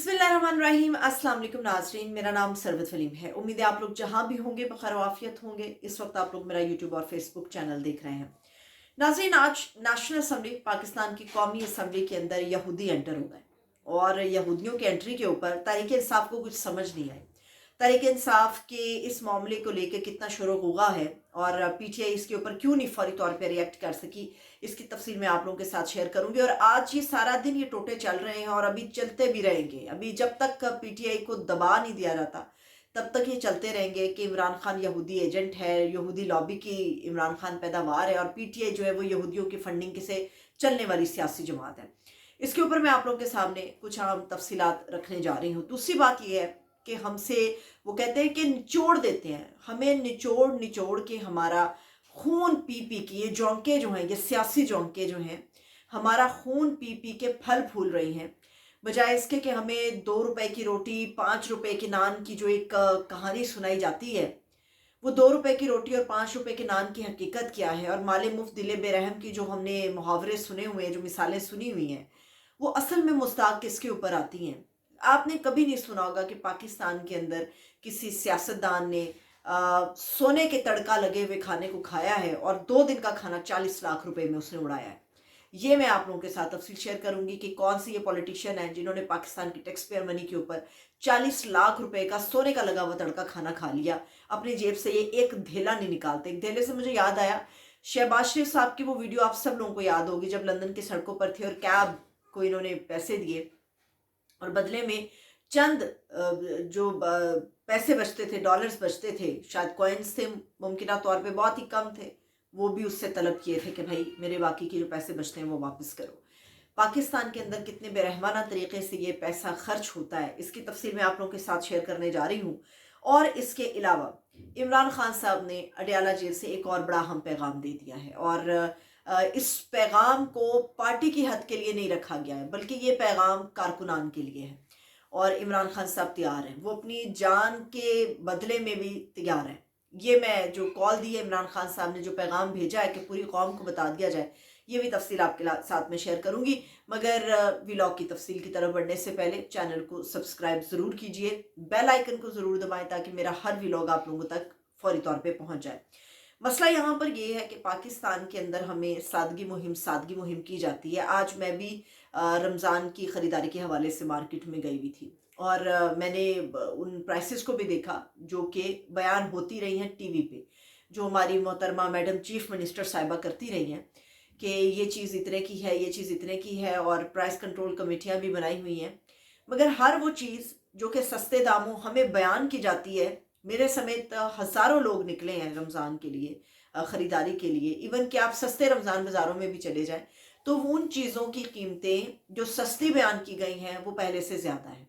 बिस्मिल्लाहिर्रहमानिर्रहीम। अस्सलाम वालेकुम नाज़रीन, मेरा नाम सरवत वलीम है। उम्मीद है आप लोग जहाँ भी होंगे बखैर वाफियत होंगे। इस वक्त आप लोग मेरा यूट्यूब और फेसबुक चैनल देख रहे हैं। नाज़रीन, आज नेशनल असम्बली पाकिस्तान की कौमी असम्बली के अंदर यहूदी एंटर हो गए और यहूदियों के एंट्री के ऊपर तहरीक इंसाफ को कुछ समझ नहीं आई। तहरीक इंसाफ के इस मामले को लेकर कितना शोर गुगा है और पीटीआई इसके ऊपर क्यों नहीं फौरी तौर पर रिएक्ट कर सकी, इसकी तफसील मैं आप लोगों के साथ शेयर करूंगी। और आज ये सारा दिन ये टोटे चल रहे हैं और अभी चलते भी रहेंगे। अभी जब तक पीटीआई को दबा नहीं दिया जाता तब तक ये चलते रहेंगे कि इमरान खान यहूदी एजेंट है, यहूदी लॉबी की इमरान खान पैदावार है और पीटीआई जो है वो यहूदियों की फंडिंग से चलने वाली सियासी जमात है। इसके ऊपर मैं आप लोगों के सामने कुछ अहम तफसीलात रखने जा रही हूँ। दूसरी बात यह है कि हमसे वो कहते हैं कि निचोड़ देते हैं, हमें निचोड़ निचोड़ के हमारा खून पी पी के, ये जोंके जो हैं, ये सियासी जोंके जो हैं, हमारा खून पी पी के फल फूल रही हैं। बजाय इसके कि हमें 2 रुपए की रोटी 5 रुपए के नान की जो एक कहानी सुनाई जाती है, वो 2 रुपए की रोटी और 5 रुपए के नान की हकीकत क्या है और माले मुफ्त दिले बेरहम की जो हमने मुहावरे सुने हुए हैं, जो मिसालें सुनी हुई हैं, वो असल में मुस्ताक किसके ऊपर आती हैं। आपने कभी नहीं सुना होगा कि पाकिस्तान के अंदर किसी सियासतदान ने सोने के तड़का लगे हुए खाने को खाया है और 2 दिन का खाना 40 लाख रुपए में उसने उड़ाया है। ये मैं आप लोगों के साथ तफसील शेयर करूंगी कि कौन सी ये पॉलिटिशियन है जिन्होंने पाकिस्तान की टैक्स पेयर मनी के ऊपर 40 लाख रुपए का सोने का लगा हुआ तड़का खाना खा लिया। अपनी जेब से ये एक धेला नहीं निकालते। एक धेले से मुझे याद आया, शहबाज शरीफ साहब की वो वीडियो आप सब लोगों को याद होगी जब लंदन की सड़कों पर थे और कैब को इन्होंने पैसे दिए और बदले में चंद जो पैसे बचते थे, डॉलर्स बचते थे, शायद कॉइन्स थे, मुमकिन तौर पे बहुत ही कम थे, वो भी उससे तलब किए थे कि भाई मेरे बाकी के जो पैसे बचते हैं वो वापस करो। पाकिस्तान के अंदर कितने बेरहमाना तरीके से ये पैसा खर्च होता है, इसकी तफसील मैं आप लोगों के साथ शेयर करने जा रही हूँ। और इसके अलावा इमरान खान साहब ने अडियाला जेल से एक और बड़ा अहम पैगाम दे दिया है और इस पैगाम को पार्टी की हद के लिए नहीं रखा गया है, बल्कि ये पैगाम कारकुनान के लिए है। और इमरान खान साहब तैयार हैं, वो अपनी जान के बदले में भी तैयार हैं। ये मैं जो कॉल दी है इमरान खान साहब ने, जो पैगाम भेजा है कि पूरी कौम को बता दिया जाए, ये भी तफसील आपके साथ में शेयर करूंगी। मगर व्लॉग की तफसील की तरफ बढ़ने से पहले चैनल को सब्सक्राइब ज़रूर कीजिए, बेल आइकन को ज़रूर दबाएं ताकि मेरा हर व्लॉग आप लोगों तक फौरी तौर पे पहुंच जाए। मसला यहाँ पर ये है कि पाकिस्तान के अंदर हमें सादगी मुहिम की जाती है। आज मैं भी रमज़ान की ख़रीदारी के हवाले से मार्केट में गई हुई थी और मैंने उन प्राइसेस को भी देखा जो कि बयान होती रही हैं टीवी पे, जो हमारी मोहतरमा मैडम चीफ मिनिस्टर साहिबा करती रही हैं कि ये चीज़ इतने की है, ये चीज़ इतने की है और प्राइस कंट्रोल कमेटियाँ भी बनाई हुई हैं। मगर हर वो चीज़ जो कि सस्ते दामों हमें बयान की जाती है, मेरे समेत हज़ारों लोग निकले हैं रमज़ान के लिए, ख़रीदारी के लिए। इवन कि आप सस्ते रमज़ान बाज़ारों में भी चले जाएं तो उन चीज़ों की कीमतें जो सस्ती बयान की गई हैं वो पहले से ज़्यादा है।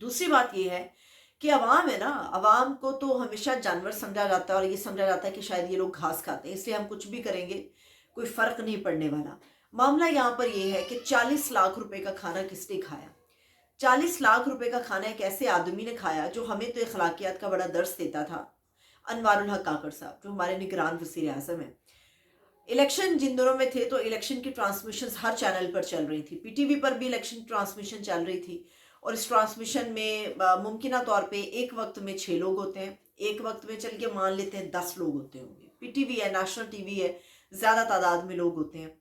दूसरी बात यह है कि अवाम है ना, अवाम को तो हमेशा जानवर समझा जाता है और ये समझा जाता है कि शायद ये लोग घास खाते हैं, इसलिए हम कुछ भी करेंगे कोई फ़र्क नहीं पड़ने वाला। मामला यहाँ पर यह है कि 40 लाख रुपए का खाना किसने खाया। 40 लाख रुपए का खाना एक ऐसे आदमी ने खाया जो हमें तो अखलाकियात का बड़ा दर्स देता था, अनवारुल हक काकड़ साहब, जो हमारे निगरान वज़ीर आज़म है। इलेक्शन जिन दिनों में थे तो इलेक्शन की ट्रांसमिशन हर चैनल पर चल रही थी, पीटीवी पर भी इलेक्शन ट्रांसमिशन चल रही थी और इस ट्रांसमिशन में मुमकिन तौर पे एक वक्त में 6 लोग होते हैं, एक वक्त में चल के मान लेते हैं 10 लोग होते होंगे। पीटीवी है, नेशनल टीवी है, ज़्यादा तादाद में लोग होते हैं।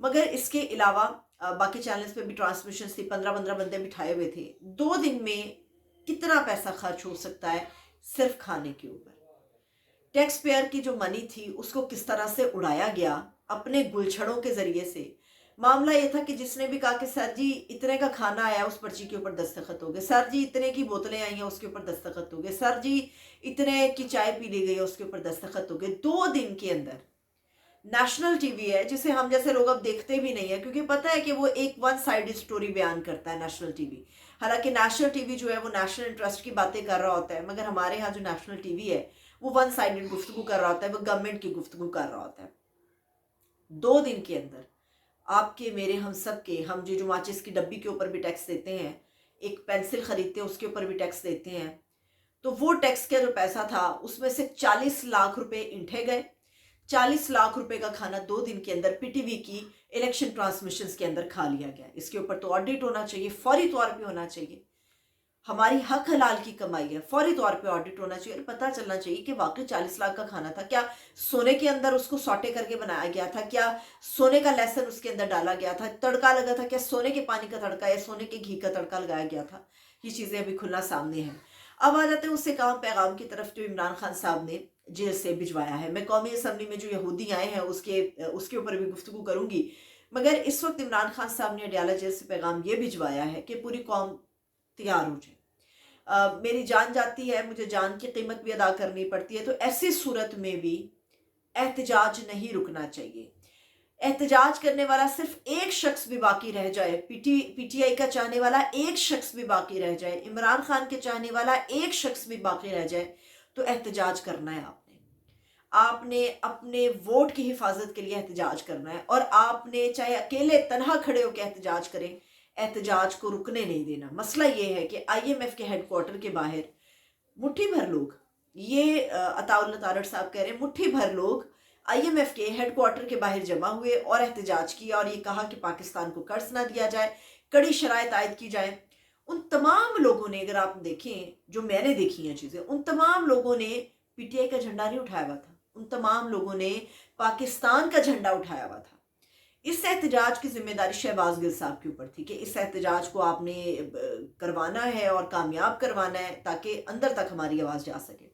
मगर इसके अलावा बाकी चैनल्स पे भी ट्रांसमिशन थी, 15-15 बंदे बिठाए हुए थे। 2 दिन में कितना पैसा खर्च हो सकता है सिर्फ खाने के ऊपर। टैक्स पेयर की जो मनी थी उसको किस तरह से उड़ाया गया अपने गुलछड़ों के जरिए से। मामला ये था कि जिसने भी कहा कि सर जी इतने का खाना आया, उस पर्ची के ऊपर दस्तखत हो गए। सर जी इतने की बोतलें आई हैं, उसके ऊपर दस्तखत हो गए। सर जी इतने की चाय पी ली गई है, उसके ऊपर दस्तखत हो गए। 2 दिन के अंदर नेशनल टीवी है, जिसे हम जैसे लोग अब देखते भी नहीं है क्योंकि पता है कि वो एक वन साइड स्टोरी बयान करता है नेशनल टीवी। हालांकि नेशनल टीवी जो है वो नेशनल इंटरेस्ट की बातें कर रहा होता है, मगर हमारे यहाँ जो नेशनल टीवी है वो वन साइडेड गुफ्तगू कर रहा होता है, वो गवर्नमेंट की गुफ्तगू कर रहा होता है। 2 दिन के अंदर आपके मेरे हम सब के, हम जो माचिस की डब्बी के ऊपर भी टैक्स देते हैं, एक पेंसिल खरीदते हैं उसके ऊपर भी टैक्स देते हैं, तो वो टैक्स का जो पैसा था उसमें से 40 लाख रुपए इंठे गए। 40 लाख रुपए का खाना 2 दिन के अंदर पीटीवी की इलेक्शन ट्रांसमिशंस के अंदर खा लिया गया। इसके ऊपर तो ऑडिट होना चाहिए, फौरी तौर पे होना चाहिए। हमारी हक हलाल की कमाई है, फौरी तौर पे ऑडिट होना चाहिए और पता चलना चाहिए कि वाकई 40 लाख का खाना था। क्या सोने के अंदर उसको सौटे करके बनाया गया था? क्या सोने का लहसुन उसके अंदर डाला गया था? तड़का लगा था? क्या सोने के पानी का तड़का या सोने के घी का तड़का लगाया गया था? ये चीज़ें अभी खुलना सामने है। अब आ जाते हैं उससे काम पैगाम की तरफ जो इमरान खान साहब ने जेल से भिजवाया है। मैं कौमी असम्बली में जो यहूदी आए हैं उसके ऊपर भी गुफ्तगू करूंगी, मगर इस वक्त इमरान खान साहब ने अडियाला जेल से पैगाम ये भिजवाया है कि पूरी कौम तैयार हो जाए। मेरी जान जाती है, मुझे जान की कीमत भी अदा करनी पड़ती है, तो ऐसी सूरत में भी एहतजाज नहीं रुकना चाहिए। एहतजाज करने वाला सिर्फ एक शख्स भी बाकी रह जाए, पीटीआई का चाहने वाला एक शख्स भी बाकी रह जाए, इमरान खान के चाहने वाला एक शख्स भी बाकी रह जाए, तो एहतजाज करना है। आपने अपने वोट की हिफाजत के लिए एहतजाज करना है और आपने चाहे अकेले तनहा खड़े होकर एहतजाज करें, एहतजाज को रुकने नहीं देना। मसला ये है कि आईएमएफ के हेडक्वार्टर के बाहर मुट्ठी भर लोग, ये अताउल्लाह तारड़ साहब कह रहे हैं, मुट्ठी भर लोग आईएमएफ के हेडक्वार्टर के बाहर जमा हुए और एहतजाज किया और ये कहा कि पाकिस्तान को कर्ज ना दिया जाए, कड़ी शराइत आयद की जाए। उन तमाम लोगों ने, अगर आप देखें, जो मैंने देखी हैं चीज़ें, उन तमाम लोगों ने पीटीआई का झंडा नहीं उठाया हुआ था, उन तमाम लोगों ने पाकिस्तान का झंडा उठाया हुआ था। इस एहतजाज की जिम्मेदारी शहबाज गिल साहब के ऊपर थी कि इस एहतजाज को आपने करवाना है और कामयाब करवाना है ताकि अंदर तक हमारी आवाज़ जा सके।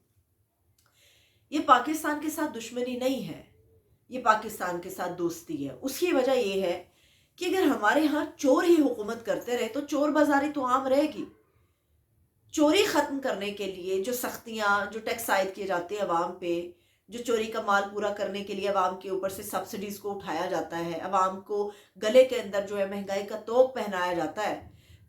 ये पाकिस्तान के साथ दुश्मनी नहीं है, ये पाकिस्तान के साथ दोस्ती है। उसकी वजह ये है कि अगर हमारे यहाँ चोर ही हुकूमत करते रहे तो चोर बाजारी तो आम रहेगी। चोरी ख़त्म करने के लिए जो सख्तियाँ, जो टैक्स आयद किए जाते हैं अवाम पे, जो चोरी का माल पूरा करने के लिए अवाम के ऊपर से सब्सिडीज़ को उठाया जाता है, अवाम को गले के अंदर जो है महंगाई का तोक पहनाया जाता है,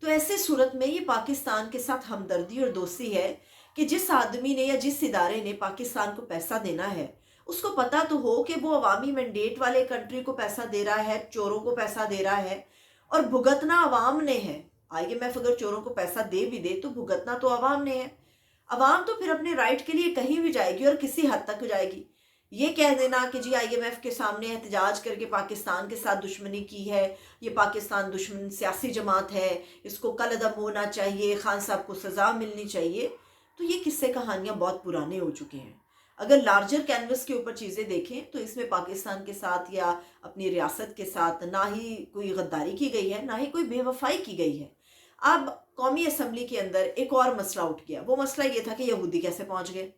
तो ऐसे सूरत में ये पाकिस्तान के साथ हमदर्दी और दोस्ती है कि जिस आदमी ने या जिस इदारे ने पाकिस्तान को पैसा देना है उसको पता तो हो कि वो अवामी मैंडेट वाले कंट्री को पैसा दे रहा है, चोरों को पैसा दे रहा है और भुगतना अवाम ने है। आईएमएफ अगर चोरों को पैसा दे भी दे तो भुगतना तो अवाम ने है। अवाम तो फिर अपने राइट के लिए कहीं भी जाएगी और किसी हद तक जाएगी। ये कह देना कि जी आईएमएफ के सामने एहतजाज करके पाकिस्तान के साथ दुश्मनी की है, ये पाकिस्तान दुश्मन सियासी जमात है, इसको कलअदम होना चाहिए, खान साहब को सज़ा मिलनी चाहिए, तो ये किस्से कहानियाँ बहुत पुराने हो चुके हैं। अगर लार्जर कैनवस के ऊपर चीज़ें देखें तो इसमें पाकिस्तान के साथ या अपनी रियासत के साथ ना ही कोई गद्दारी की गई है, ना ही कोई बेवफाई की गई है। अब कौमी असम्बली के अंदर एक और मसला उठ गया। वो मसला ये था कि यहूदी कैसे पहुंच गए।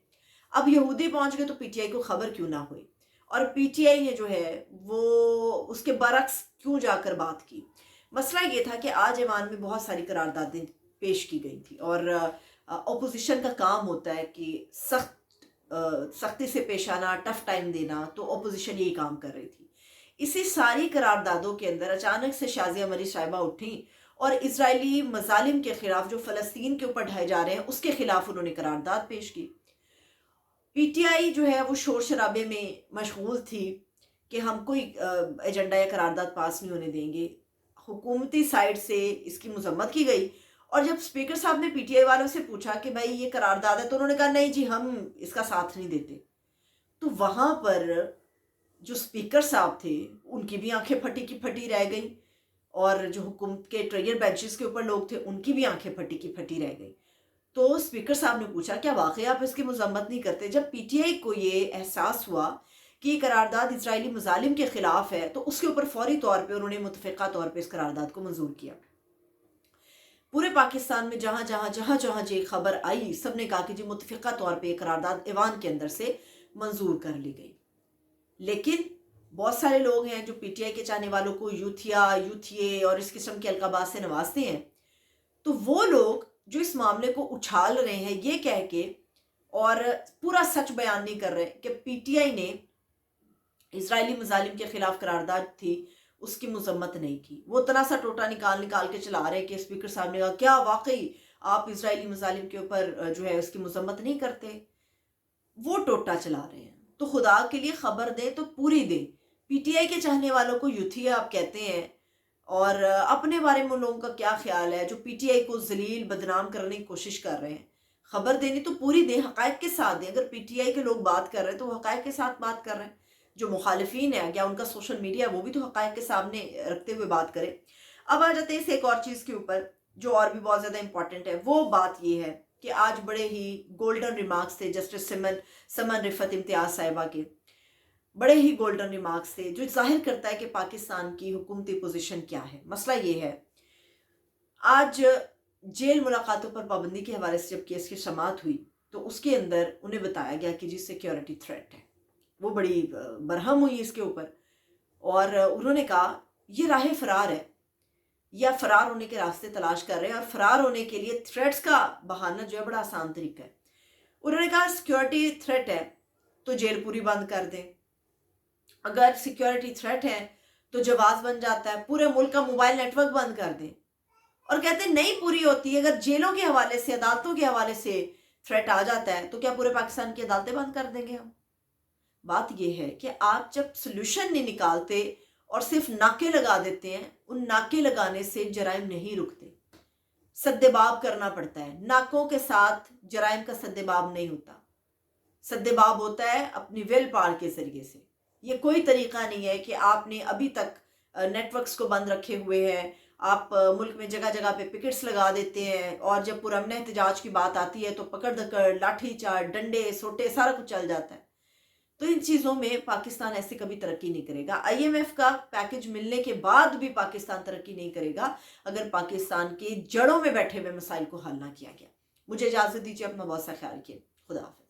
अब यहूदी पहुंच गए तो पीटीआई को खबर क्यों ना हुई और पीटीआई ने जो है वो उसके बरक्स क्यों जाकर बात की। मसला ये था कि आज ऐवान में बहुत सारी करारदादें पेश की गई थी और अपोजिशन का काम होता है कि सख्ती से पेश आना, टफ टाइम देना, तो अपोजिशन यही काम कर रही थी। इसी सारी करारदादों के अंदर अचानक से शाजिया मरी साहिबा उठी और इजरायली मजालिम के खिलाफ जो फ़लस्तीन के ऊपर ढाए जा रहे हैं उसके खिलाफ उन्होंने करारदाद पेश की। पीटीआई जो है वो शोर शराबे में मशगूल थी कि हम कोई एजेंडा या करारदाद पास नहीं होने देंगे। हुकूमती साइड से इसकी मजम्मत की गई और जब स्पीकर साहब ने पीटीआई वालों से पूछा कि भाई ये करारदाद है, तो उन्होंने कहा नहीं जी हम इसका साथ नहीं देते। तो वहाँ पर जो स्पीकर साहब थे उनकी भी आंखें फटी की फटी रह गई और जो हुकूमत के ट्रेयर बेंचेस के ऊपर लोग थे उनकी भी आंखें फटी की फटी रह गई। तो स्पीकर साहब ने पूछा क्या वाकई आप इसकी मजम्मत नहीं करते? जब पीटीआई को ये एहसास हुआ कि ये करारदाद इजरायली मजालिम के खिलाफ है तो उसके ऊपर फौरी तौर पे उन्होंने मुतफ़िक़ा तौर पे इस करारदाद को मंजूर किया। पूरे पाकिस्तान में जहाँ जहाँ ये खबर आई सब ने कहा कि जी मुतफ़िक़ा तौर पे ये करारदाद ऐवान के अंदर से मंजूर कर ली गई। लेकिन बहुत सारे लोग हैं जो पीटीआई के चाहने वालों को यूथिया, यूथिये और इस किस्म के अलकाबात से नवाजते हैं, तो वो लोग जो इस मामले को उछाल रहे हैं ये कह के और पूरा सच बयान नहीं कर रहे कि पीटीआई ने इजरायली मजालिम के खिलाफ करारदाद थी उसकी मजम्मत नहीं की। वो इतना सा टोटा निकाल के चला रहे हैं कि स्पीकर साहब ने कहा क्या वाकई आप इजरायली मजालिम के ऊपर जो है उसकी मजम्मत नहीं करते, वो टोटा चला रहे हैं। तो खुदा के लिए खबर दें तो पूरी दें। पीटीआई के चाहने वालों को यूथिया आप कहते हैं और अपने बारे में उन लोगों का क्या ख्याल है जो पीटीआई को जलील बदनाम करने की कोशिश कर रहे हैं। खबर देनी तो पूरी दें, हकायक के साथ दें। अगर पीटीआई के लोग बात कर रहे हैं तो वो हकायक के साथ बात कर रहे हैं। जो मुखालिफिन है या उनका सोशल मीडिया है वो भी तो हक़ाइक़ के सामने रखते हुए बात करे। अब आ जाते हैं इस एक और चीज़ के ऊपर जो और भी बहुत ज़्यादा इम्पॉर्टेंट है। वो बात ये है कि आज बड़े ही गोल्डन रिमार्क्स थे जस्टिस समन रिफत इम्तियाज़ साहिबा के। बड़े ही गोल्डन रिमार्क्स थे जो ज़ाहिर करता है कि पाकिस्तान की हुकूमती पोजीशन क्या है। मसला ये है, आज जेल मुलाकातों पर पाबंदी के हवाले से जब केस की समाअत हुई तो उसके अंदर उन्हें बताया गया कि जी सिक्योरिटी थ्रेट है। वो बड़ी बरहम हुई इसके ऊपर और उन्होंने कहा ये राह फरार है या फरार होने के रास्ते तलाश कर रहे हैं और फरार होने के लिए थ्रेट्स का बहाना जो है बड़ा आसान तरीका है। उन्होंने कहा सिक्योरिटी थ्रेट है तो जेल पूरी बंद कर दें, अगर सिक्योरिटी थ्रेट है तो जवाब बन जाता है पूरे मुल्क का मोबाइल नेटवर्क बंद कर दें। और कहते हैं नहीं पूरी होती, अगर जेलों के हवाले से अदालतों के हवाले से थ्रेट आ जाता है तो क्या पूरे पाकिस्तान की अदालतें बंद कर देंगे हम? बात यह है कि आप जब सोल्यूशन नहीं निकालते और सिर्फ नाके लगा देते हैं, उन नाके लगाने से जराइम नहीं रुकते, सद्देबाब करना पड़ता है। नाकों के साथ जराइम का सद्देबाब नहीं होता, सद्देबाब होता है अपनी विल पावर के जरिए से। ये कोई तरीका नहीं है कि आपने अभी तक नेटवर्क्स को बंद रखे हुए हैं, आप मुल्क में जगह जगह पे पिकेट्स लगा देते हैं और जब पुरअमन एहतजाज की बात आती है तो पकड़ धकड़, लाठी चार्ज, डंडे सोटे सारा कुछ चल जाता है। तो इन चीज़ों में पाकिस्तान ऐसे कभी तरक्की नहीं करेगा। IMF का पैकेज मिलने के बाद भी पाकिस्तान तरक्की नहीं करेगा अगर पाकिस्तान की जड़ों में बैठे हुए मसाइल को हल ना किया गया। मुझे इजाज़त दीजिए, अपना बहुत सा ख्याल रखिए। खुदा हाफिज़।